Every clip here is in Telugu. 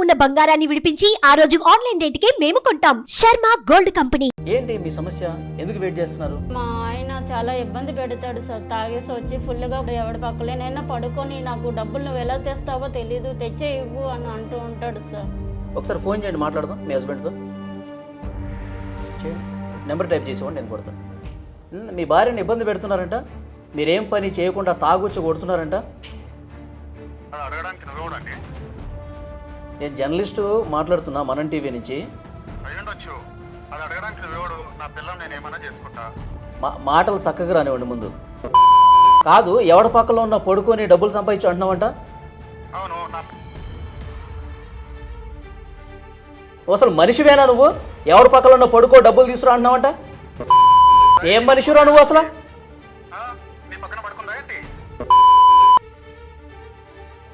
ఉన్న బంగారాన్ని విడిపించి ఆ రోజు ఆన్లైన్ రేటుకే మేము కొంటాం. Sharma gold company. ఏంటి మీ సమస్య? ఎందుకు వెయిట్ చేస్తున్నారు? మా ఆయన చాలా ఇబ్బంది పెడతాడు సార్. తాగేసి వచ్చి ఫుల్గా ఎవడి పక్కలేనైనా పడుకొని నాకు డబ్బులు నువ్వు ఎలా తెస్తావో తెలీదు, తెచ్చే ఇవ్వు అని అంటూ ఉంటాడు సార్. ఒకసారి ఫోన్ చేయండి, మాట్లాడదాం మీ హస్బెండ్తో. చేయండి, నెంబర్ టైప్ చేసేవాడి, నేను కొడతాను. మీ భార్యని ఇబ్బంది పెడుతున్నారంట, మీరేం పని చేయకుండా తాగుచ్చి కొడుతున్నారంట. అడగడానికి నువ్వెవడండి? నేను జర్నలిస్టు మాట్లాడుతున్నా, మనం టీవీ నుంచి. అయ్యుండొచ్చు. అది అడగడానికి నువ్వెవడు? నా పిల్లని నేను ఏమైనా చేసుకుంటా. మాటలు చక్కగా రానివ్వండి ముందు. కాదు, ఎవడ పక్కలో ఉన్న పడుకొని డబ్బులు సంపాదించు అంటున్నావంట. అవును, నా అసలు మనిషివేనా నువ్వు? ఎవరి పక్కలో ఉన్న పడుకో డబ్బులు తీసుకురా అంటున్నావంట. ఏం మనిషిరా నువ్వు అసలు? నీ పక్కన పడుకుందా ఏంటి?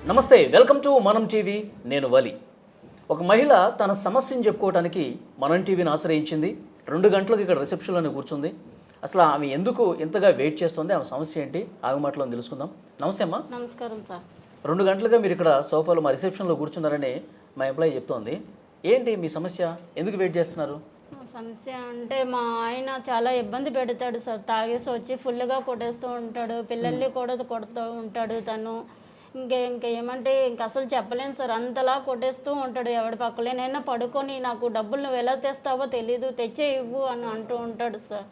నమస్తే, వెల్కమ్ టు మనం టీవీ. నేను వలి. ఒక మహిళ తన సమస్యను చెప్పుకోవడానికి మనం టీవీని ఆశ్రయించింది. 2 గంటలకు ఇక్కడ రిసెప్షన్లోనే కూర్చుంది. అసలు ఆమె ఎందుకు ఇంతగా వెయిట్ చేస్తుంది, ఆమె సమస్య ఏంటి, ఆమె మాటలో తెలుసుకుందాం. నమస్తే అమ్మా. నమస్కారం సార్. 2 గంటలుగా మీరు ఇక్కడ సోఫాలో మా రిసెప్షన్లో కూర్చున్నారని మా ఎంప్లాయీ చెప్తోంది. ఏంటి మీ సమస్య? ఎందుకు వెయిట్ చేస్తున్నారు? సమస్య అంటే మా ఆయన చాలా ఇబ్బంది పెడతాడు సార్. తాగేసి వచ్చి ఫుల్గా కొట్టేస్తూ ఉంటాడు, పిల్లల్ని కూడా కొడుతూ ఉంటాడు తను. ఇంకేమంటే అసలు చెప్పలేను సార్, అంతలా కొట్టేస్తూ ఉంటాడు. ఎవడి పక్కలేనైనా పడుకొని నాకు డబ్బులు నువ్వు ఎలా తెస్తావో తెలీదు, తెచ్చే ఇవ్వు అని అంటూ ఉంటాడు సార్.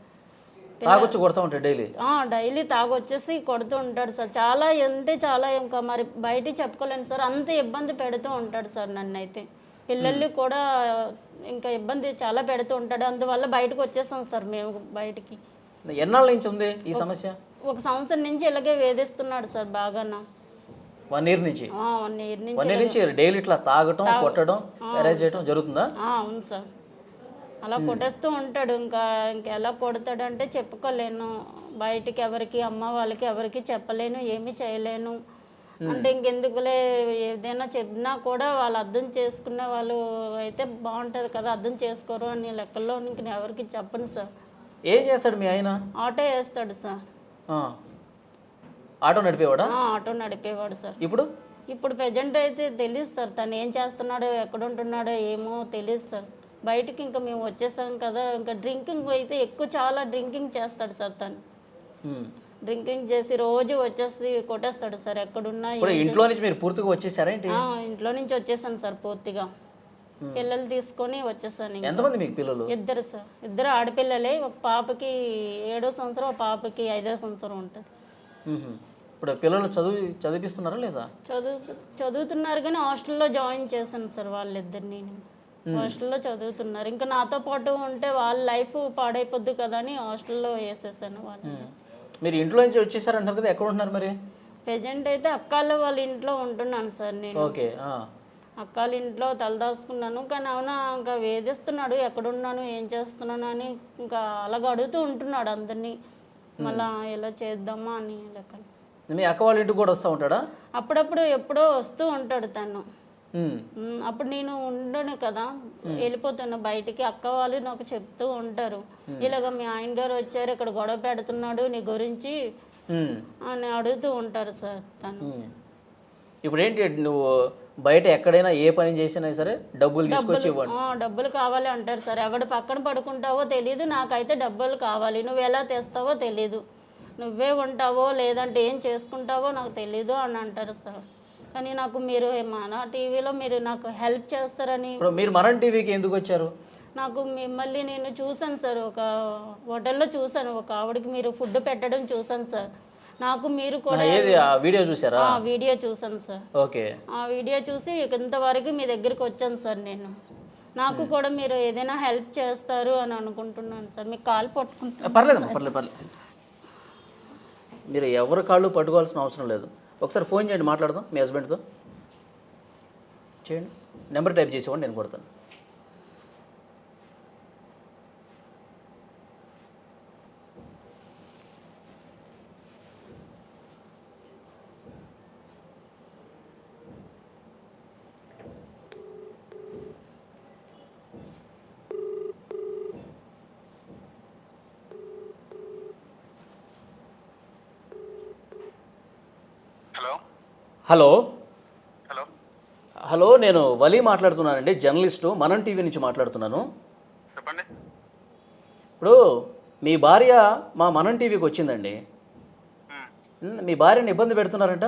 తాగొచ్చి కొడతా ఉంటాడు డైలీ. డైలీ తాగొచ్చేసి కొడుతూ ఉంటాడు సార్. చాలా అంటే చాలా ఇంకా మరి బయట చెప్పుకోలేను సార్, అంత ఇబ్బంది పెడుతూ ఉంటాడు సార్. నన్ను అయితే పిల్లల్ని కూడా ఇంకా ఇబ్బంది చాలా పెడుతూ ఉంటాడు. అందువల్ల బయటకు వచ్చేసాం సార్ మేము బయటికి. ఎన్నాళ్ళ నుంచి ఉంది ఈ సమస్య? 1 సంవత్సరం నుంచి ఇలాగే వేధిస్తున్నాడు సార్ బాగా. 1 ఇయర్ నుంచి? 1 ఇయర్ నుంచి. 1 ఇయర్ నుంచి డైలీ ఇట్లా తాగటం, కొట్టడం, అరేంజ్ చేయడం జరుగుతుందా? అవును సార్, అలా కొట్టేస్తూ ఉంటాడు. ఇంకెలా కొడతాడంటే చెప్పుకోలేను బయటికి, ఎవరికి అమ్మ వాళ్ళకి ఎవరికి చెప్పలేను, ఏమీ చేయలేను. అంటే ఇంకెందుకులే, ఏదైనా చెప్పినా కూడా వాళ్ళు అర్థం చేసుకునే వాళ్ళు అయితే బాగుంటుంది కదా, అర్థం చేసుకోరు అని లెక్కల్లో ఇంక నేను ఎవరికి చెప్పను సార్. ఏం చేస్తాడు మీ ఆయన? ఆటో వేస్తాడు సార్. ఆటో నడిపేవాడా? ఆటో నడిపేవాడు సార్. ఇప్పుడు ప్రజెంట్ అయితే తెలియదు సార్, తను ఏం చేస్తున్నాడో ఎక్కడ ఉంటున్నాడో ఏమో తెలియదు సార్. బయటికి ఇంకా మేము వచ్చేసాం కదా, ఇంకా డ్రింకింగ్ అయితే ఎక్కువ, చాలా డ్రింకింగ్ చేస్తాడు సార్ తను. డ్రింకింగ్ చేసి రోజు వచ్చేసి కొట్టేస్తాడు సార్ ఎక్కడున్నా. ఇంట్లో నుంచి మీరు పూర్తిగా వచ్చేసారా? ఇంట్లో నుంచి వచ్చేసాను సార్ పూర్తిగా. పిల్లలు తీసుకొని వచ్చేసాను. ఎంతమంది మీకు పిల్లలు? 2 సార్. 2 ఆడపిల్లలే. ఒక పాపకి 7వ సంవత్సరం, ఒక పాపకి 5వ సంవత్సరం ఉంటుంది. ఇప్పుడు పిల్లలు చదివిస్తున్నారా లేదా? చదువుతున్నారు కానీ హాస్టల్లో జాయిన్ చేశాను సార్ వాళ్ళిద్దరిని. హాస్టల్లో చదువుతున్నారు. ఇంకా నాతో పాటు ఉంటే వాళ్ళ లైఫ్ పాడైపోద్ది కదా అని హాస్టల్లో వేసేసాను వాళ్ళు. మీరు ఇంట్లో నుంచి వచ్చేసారంటారు కదా, ఎక్కడ ఉంటున్నారు మరి? ప్రెజెంట్ అయితే అక్కాళ్ళ వాళ్ళ ఇంట్లో ఉంటున్నాను సార్ నేను. ఓకే. అక్కాళ్ళ ఇంట్లో తలదాచుకున్నాను. కానీ అవునా ఇంకా వేధిస్తున్నాడు, ఎక్కడున్నాను ఏం చేస్తున్నాను అని ఇంకా అలాగ అడుగుతూ ఉంటున్నాడు అందరినీ. మళ్ళా ఎలా చేద్దామా అని లెక్క. మీ అక్క వాళ్ళ ఇంటికి కూడా వస్తూ ఉంటాడా? అప్పుడప్పుడు ఎప్పుడో వస్తూ ఉంటాడు తను. అప్పుడు నేను ఉండను కదా, వెళ్ళిపోతాను బయటికి. అక్క వాళ్ళు నాకు చెప్తూ ఉంటారు, ఇలాగ మీ ఆయన గారు వచ్చారు, ఇక్కడ గొడవ పెడుతున్నాడు నీ గురించి అని అడుగుతూ ఉంటారు సార్ తను. ఇప్పుడు ఏంటి, నువ్వు బయట ఎక్కడైనా ఏ పని చేసినా సరే డబ్బులు తీసుకొచ్చి ఇవ్వండి. డబ్బులు కావాలి అంటారు సార్. ఎవడు పక్కన పడుకుంటావో తెలీదు, నాకైతే డబ్బులు కావాలి, నువ్వు ఎలా తెస్తావో తెలీదు, నువ్వే ఉంటావో లేదంటే ఏం చేసుకుంటావో నాకు తెలీదు అని అంటారు సార్. కానీ నాకు మీరు మన టీవీలో మీరు నాకు హెల్ప్ చేస్తారని. మీరు మనం టీవీకి ఎందుకు వచ్చారు? నాకు మిమ్మల్ని నేను చూసాను సార్, ఒక హోటల్లో చూసాను, ఒక ఆవిడకి మీరు ఫుడ్ పెట్టడం చూసాను సార్. నాకు మీరు కూడా వీడియో చూసారా? వీడియో చూసాను సార్. ఓకే. ఆ వీడియో చూసి ఇంతవరకు మీ దగ్గరికి వచ్చాను సార్ నేను. నాకు కూడా మీరు ఏదైనా హెల్ప్ చేస్తారు అని అనుకుంటున్నాను సార్. మీకు కాలు పట్టుకుంటాను. పర్లేదు. మీరు ఎవరి కాళ్ళు పట్టుకోవాల్సిన అవసరం లేదు. ఒకసారి ఫోన్ చేయండి, మాట్లాడదాం మీ హస్బెండ్తో. చేయండి, నెంబర్ టైప్ చేసేవాడిని, నేను కొడతాను. హలో హలో హలో హలో, నేను వలి మాట్లాడుతున్నానండి, జర్నలిస్టు, మనం టీవీ నుంచి మాట్లాడుతున్నాను. చెప్పండి. ఇప్పుడు మీ భార్య మా మనం టీవీకి వచ్చిందండి. మీ భార్యని ఇబ్బంది పెడుతున్నారంట,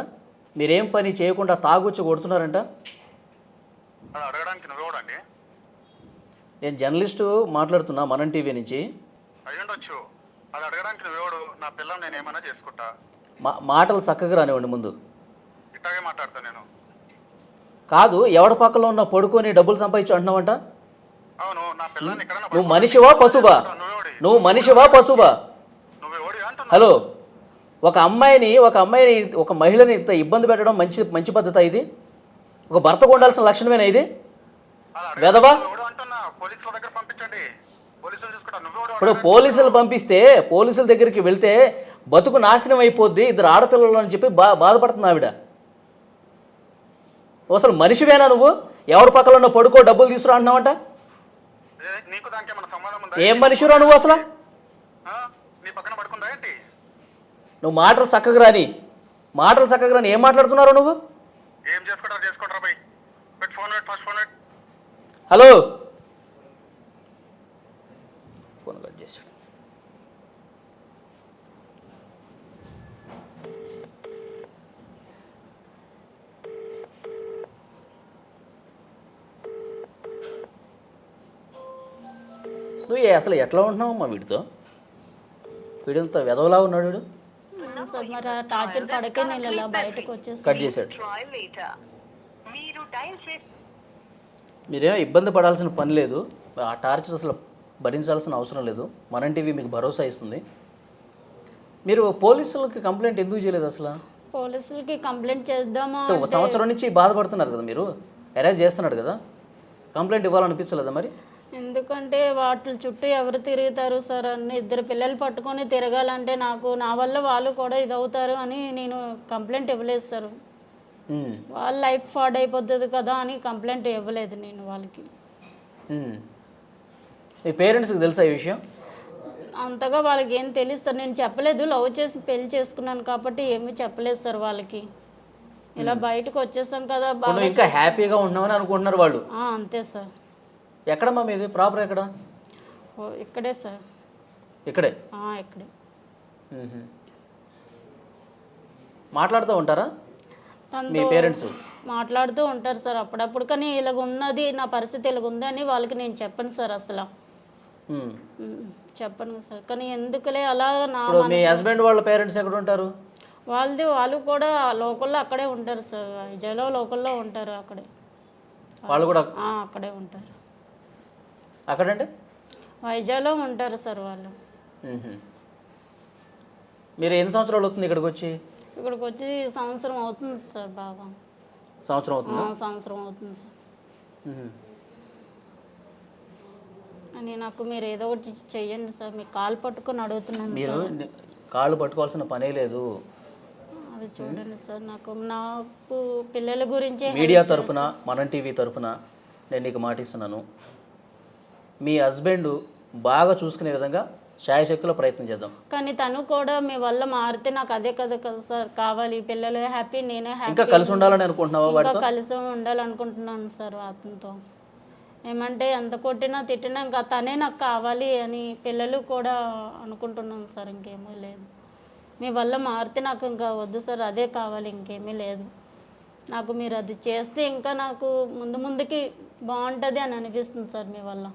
మీరేం పని చేయకుండా తాగొచ్చి కొడుతున్నారంట. అది అడగడానికి నువ్వెవడండి? నేను జర్నలిస్టు మాట్లాడుతున్నా, మనం టీవీ నుంచి. అయ్యుండొచ్చు. అది అడగడానికి నువ్వెవడు? నా పిల్లం నేను ఏమైనా చేసుకుంటా. మాటలు చక్కగా రానివ్వండి ముందు. ఇట్లాగే మాట్లాడతా నేను. కాదు, ఎవడ పక్కలో ఉన్న పడుకొని డబ్బులు సంపాదించు అంటున్నావంట. అవును, నా పిల్లని ఇక్కడ నువ్వు మనిషివా పశువా? నువ్వు మనిషివా పశువా? నువ్వెవడి అంటున్నా? హలో, ఒక అమ్మాయిని ఒక మహిళని ఇంత ఇబ్బంది పెట్టడం మంచి పద్ధతి ఇది? ఒక భర్తకు ఉండాల్సిన లక్షణమేనా ఇది? వెధవా? నువ్వెవడు అంటున్నా? పోలీసుల దగ్గర పంపించండి, పోలీసులు చూసుకుంటా. నువ్వెవడు? ఇప్పుడు పోలీసులు పంపిస్తే పోలీసుల దగ్గరికి వెళ్తే బతుకు నాశనం అయిపోద్ది, ఇద్దరు ఆడపిల్లలు అని చెప్పి బాధపడుతుంది ఆవిడ. అసలు మనిషివేనా నువ్వు? ఎవరి పక్కన ఉన్న పడుకో డబ్బులు తీసుకురా అంటున్నావంట. నీకు దానికి ఏమైనా సంబంధం ఉందా? ఏం మనిషిరా నువ్వు అసలు? నీ పక్కన పడుకుందా ఏంటి? నువ్వు మాటలు చక్కగా రాని ఏం మాట్లాడుతున్నావు నువ్వు? ఏం చేసుకుంటారా బై? పెట్టి ఫోన్ పెట్టి, ఫస్ట్ ఫోన్ పెట్టి. హలో, ఫోన్ కట్ చేశాడు. నువ్వు అసలు ఎట్లా ఉంటున్నావు మా వీడితో? వీడంతా వెదవలా ఉన్నాడు వీడు. సార్ మరి ఆ టార్చర్ పడకే నేను ఇలా బయటకు వచ్చేసి కట్ చేశాడు. మీరేమో ఇబ్బంది పడాల్సిన పని లేదు, ఆ టార్చర్ అసలు భరించాల్సిన అవసరం లేదు. మనం టీవీ మీకు భరోసా ఇస్తుంది. మీరు పోలీసులకి కంప్లైంట్ ఎందుకు చేయలేదు అసలు? పోలీసులకి కంప్లైంట్ చేద్దామా ఒక సంవత్సరం నుంచి బాధపడుతున్నారు కదా మీరు, అరెస్ట్ చేస్తున్నాడు కదా, కంప్లైంట్ ఇవ్వాలనిపించలేదా మరి? ఎందుకంటే వాటి చుట్టూ ఎవరు తిరుగుతారు సార్, అన్ని ఇద్దరు పిల్లలు పట్టుకొని తిరగాలంటే నా వల్ల వాళ్ళు కూడా ఇదవుతారు అని నేను కంప్లైంట్ ఇవ్వలేదు సార్. వాళ్ళ లైఫ్ ఫాడ్ అయిపోతుంది కదా అని కంప్లైంట్ ఇవ్వలేదు నేను వాళ్ళకి. మీ పేరెంట్స్కి తెలుసా ఈ విషయం? అంతగా వాళ్ళకి ఏం తెలుసు సార్, నేను చెప్పలేదు. లవ్ చేసి పెళ్లి చేసుకున్నాను కాబట్టి ఏమీ చెప్పలేదు సార్ వాళ్ళకి. ఇలా బయటకు వచ్చేసాం కదా, బాగా ఇంకా హ్యాపీగా ఉన్నామని అనుకుంటున్నారు వాళ్ళు. అంతే సార్. ఎక్కడమ్మా మీది? ప్రాపర్ ఎక్కడ? ఇక్కడే సార్. ఇక్కడే? ఇక్కడే. మాట్లాడుతూ ఉంటారా మీ పేరెంట్స్? మాట్లాడుతూ ఉంటారు సార్ అప్పుడప్పుడు, కానీ ఇలాగ ఉన్నది, నా పరిస్థితి ఇలాగ ఉంది అని వాళ్ళకి నేను చెప్పను సార్ అసలు. చెప్పను సార్. కానీ ఎందుకులే అలా. మీ హస్బెండ్ వాళ్ళ పేరెంట్స్ ఎక్కడ ఉంటారు? వాళ్ళు కూడా లోకల్లో అక్కడే ఉంటారు సార్, విజయలో లోకల్లో ఉంటారు. అక్కడే వాళ్ళు కూడా అక్కడే ఉంటారు. అక్కడంటే వైజాగ్లో ఉంటారు సార్ వాళ్ళు. మీరు ఎన్ని సంవత్సరాలు అవుతుంది ఇక్కడికి వచ్చి? ఇక్కడికి వచ్చి సంవత్సరం అవుతుంది సార్. బాగా సంవత్సరం అవుతుంది. సంవత్సరం అవుతుంది సార్. అని నాకు మీరు ఏదో ఒకటి చెయ్యండి సార్, మీ కాలు పట్టుకొని అడుగుతున్నాను. మీరు కాళ్ళు పట్టుకోవాల్సిన పనే లేదు. అది చూడండి సార్, నాకు పిల్లల గురించి మీడియా తరఫున, మనం టీవీ తరఫున నేను నీకు మాటిస్తున్నాను, మీ హస్బెండ్ బాగా చూసుకునే విధంగా శాయశక్తిలో ప్రయత్నం చేద్దాం. కానీ తను కూడా మీ వల్ల మారితే నాకు అదే కదా సార్ కావాలి. పిల్లలు హ్యాపీ, నేనే హ్యాపీ. ఇంకా కలిసి ఉండాలని అనుకుంటున్నావా? ఇంకా కలిసి ఉండాలనుకుంటున్నాను సార్ అతనితో. ఏమంటే ఎంత కొట్టినా తిట్టినా ఇంకా తనే నాకు కావాలి అని పిల్లలు కూడా అనుకుంటున్నాను సార్. ఇంకేమీ లేదు. మీ వల్ల మారితే నాకు ఇంకా వద్దు సార్, అదే కావాలి, ఇంకేమీ లేదు నాకు. మీరు అది చేస్తే ఇంకా నాకు ముందుకి బాగుంటుంది అని అనిపిస్తుంది సార్ మీ వల్ల.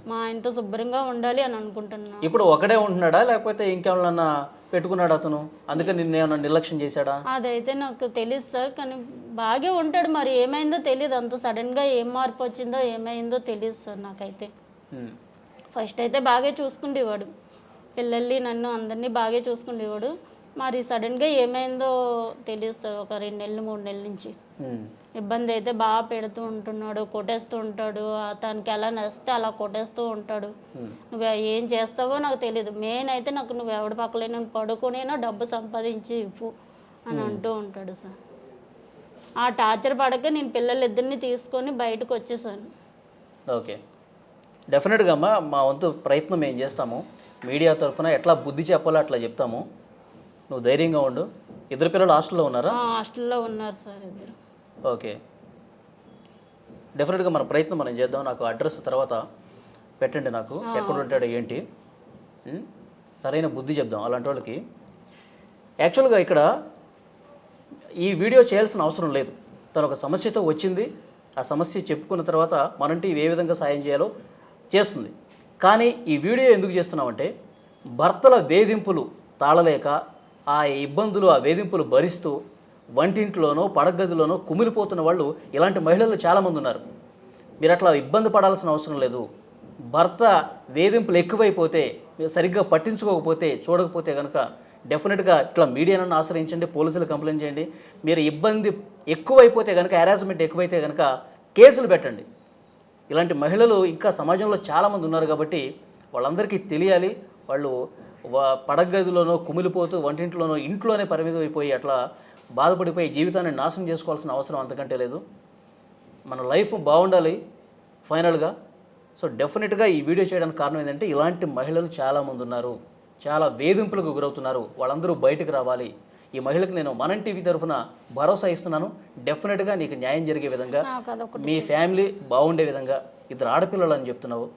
మా ఆయనతో శుభ్రంగా ఉండాలి అని అనుకుంటున్నాను. ఇప్పుడు ఒకడే ఉంటున్నాడా లేకపోతే ఇంకేమన్నా పెట్టుకున్నాడు అతను, అందుకని నిన్నేమన్నా నిర్లక్ష్యం చేశాడా? అదైతే నాకు తెలియదు సార్, కానీ బాగా ఉంటాడు. మరి ఏమైందో తెలియదు, అంత సడన్గా ఏం మార్పు వచ్చిందో ఏమైందో తెలియదు సార్ నాకైతే. ఫస్ట్ అయితే బాగా చూసుకుండేవాడు, పిల్లల్ని నన్ను అందరినీ బాగా చూసుకుండేవాడు. మరి సడన్గా ఏమైందో తెలియదు సార్. ఒక 2 నెలలు 3 నెలల నుంచి ఇబ్బంది అయితే బాగా పెడుతూ ఉంటున్నాడు, కొట్టేస్తూ ఉంటాడు. తనకి ఎలా నచ్చితే అలా కొట్టేస్తూ ఉంటాడు. నువ్వు ఏం చేస్తావో నాకు తెలియదు, మెయిన్ అయితే నాకు నువ్వు ఎవడి పక్కలేనా పడుకునేనా డబ్బు సంపాదించి ఇవ్వు అని అంటూ ఉంటాడు సార్. ఆ టార్చర్ పడక నేను పిల్లలిద్దరిని తీసుకొని బయటకు వచ్చేసాను. ఓకే, డెఫినెట్గా అమ్మా, మా వంతు ప్రయత్నం మేము చేస్తాము. మీడియా తరఫున ఎట్లా బుద్ధి చెప్పాలో అట్లా చెప్తాము. నువ్వు ధైర్యంగా ఉండు. ఇద్దరు పిల్లలు హాస్టల్లో ఉన్నారా? హాస్టల్లో ఉన్నారు సార్ ఇద్దరు. ఓకే, డెఫినెట్గా మన ప్రయత్నం మనం చేద్దాం. నాకు అడ్రస్ తర్వాత పెట్టండి, నాకు ఎక్కడ ఉంటాడో ఏంటి, సరైన బుద్ధి చెప్దాం అలాంటి వాళ్ళకి. యాక్చువల్గా ఇక్కడ ఈ వీడియో చేయాల్సిన అవసరం లేదు. తను ఒక సమస్యతో వచ్చింది, ఆ సమస్య చెప్పుకున్న తర్వాత మనంటి ఏ విధంగా సాయం చేయాలో చేస్తుంది. కానీ ఈ వీడియో ఎందుకు చేస్తున్నామంటే భర్తల వేధింపులు తాళలేక ఆ ఇబ్బందులు ఆ వేధింపులు భరిస్తూ వంటింట్లోనో పడగదిలోనో కుమిలిపోతున్న వాళ్ళు ఇలాంటి మహిళలు చాలామంది ఉన్నారు. మీరు అట్లా ఇబ్బంది పడాల్సిన అవసరం లేదు. భర్త వేధింపులు ఎక్కువైపోతే, మీరు సరిగ్గా పట్టించుకోకపోతే, చూడకపోతే కనుక డెఫినెట్గా ఇట్లా మీడియాను ఆశ్రయించండి, పోలీసులు కంప్లైంట్ చేయండి. మీరు ఇబ్బంది ఎక్కువైపోతే కనుక, హెరాస్మెంట్ ఎక్కువైతే కనుక కేసులు పెట్టండి. ఇలాంటి మహిళలు ఇంకా సమాజంలో చాలామంది ఉన్నారు కాబట్టి వాళ్ళందరికీ తెలియాలి. వాళ్ళు పడగదిలోనో కుమిలిపోతూ వంటింట్లోనో ఇంట్లోనే పరిమితం అయిపోయి అట్లా బాధపడిపోయి జీవితాన్ని నాశనం చేసుకోవాల్సిన అవసరం అంతకంటే లేదు. మన లైఫ్ బాగుండాలి ఫైనల్గా. సో డెఫినెట్గా ఈ వీడియో చేయడానికి కారణం ఏంటంటే ఇలాంటి మహిళలు చాలామంది ఉన్నారు, చాలా వేధింపులకు గురవుతున్నారు. వాళ్ళందరూ బయటకు రావాలి. ఈ మహిళకు నేను మనం టీవీ తరఫున భరోసా ఇస్తున్నాను. డెఫినెట్గా నీకు న్యాయం జరిగే విధంగా, మీ ఫ్యామిలీ బాగుండే విధంగా, 2 ఆడపిల్లలు అని చెప్తున్నావు,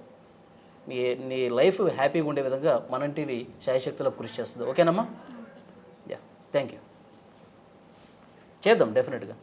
నీ లైఫ్ హ్యాపీగా ఉండే విధంగా మనం టీవీ శాయశక్తిలో కృషి చేస్తుంది. ఓకేనమ్మా? Yeah, thank you. చేద్దాం డెఫినెట్గా.